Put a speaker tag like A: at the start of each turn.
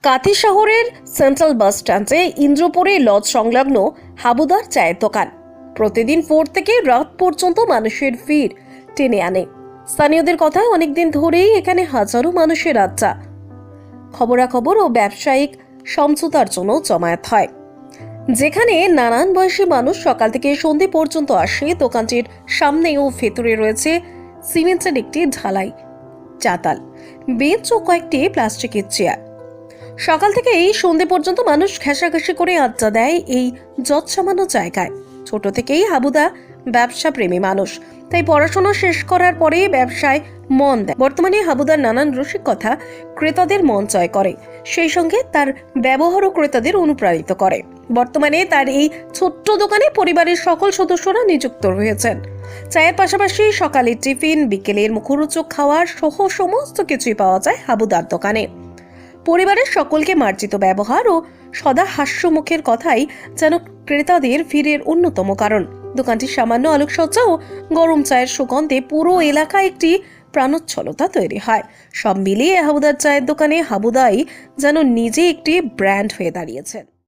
A: কাথি শহরের central bus স্ট্যান্ডে ইন্দ্রপুরে lodge সংলগ্ন হাবুদার চায়ের দোকান প্রতিদিন ভোর থেকে রাত পর্যন্ত মানুষের ভিড় টেনে আনে। স্থানীয়দের কথায় অনেকদিন ধরেই এখানে হাজারো মানুষের আড্ডা, খবরাখবর ও ব্যবসায়িক সমঝোতার জন্য জমায়েত হয়। যেখানে নানান বয়সী মানুষ সকাল থেকে সন্ধে পর্যন্ত আসে। দোকানটির সামনে ও ভেতরে রয়েছে সিমেন্টের একটি ঢালাই, চাতাল, বেঞ্চ ও কয়েকটি প্লাস্টিকের চেয়ার। সকাল থেকে এই সন্ধে পর্যন্ত মানুষ ঘেঁষাঘেঁষি করে আড্ডা দেয় এই যৎসামান্য জায়গায়। ছোট থেকেই হাবুদা ব্যবসা প্রেমী মানুষ, তাই পড়াশোনা শেষ করার পরে ব্যবসায় মন দেয়। বর্তমানে হাবুদার নানান রসিকতা ক্রেতাদের মন জয় করে, সেই সঙ্গে তার ব্যবহারও ক্রেতাদের অনুপ্রাণিত করে। বর্তমানে তার এই ছোট্ট দোকানে পরিবারের সকল সদস্যরা নিযুক্ত রয়েছেন। চায়ের পাশাপাশি সকালের টিফিন, বিকেলের মুখরোচক খাওয়ার সহ সমস্ত কিছুই পাওয়া যায় হাবুদার দোকানে। পরিবারের সকলকে মার্জিত ব্যবহার ও সদা হাস্যমুখের কথাই যেন ক্রেতাদের ভিড়ের অন্যতম কারণ। দোকানটির সামান্য আলোকসজ্জা ও গরম চায়ের সুগন্ধে পুরো এলাকায় একটি প্রাণোচ্ছলতা তৈরি হয়। সব মিলিয়ে হাবুদার চায়ের দোকানে হাবুদাই যেন নিজে একটি ব্র্যান্ড হয়ে দাঁড়িয়েছেন।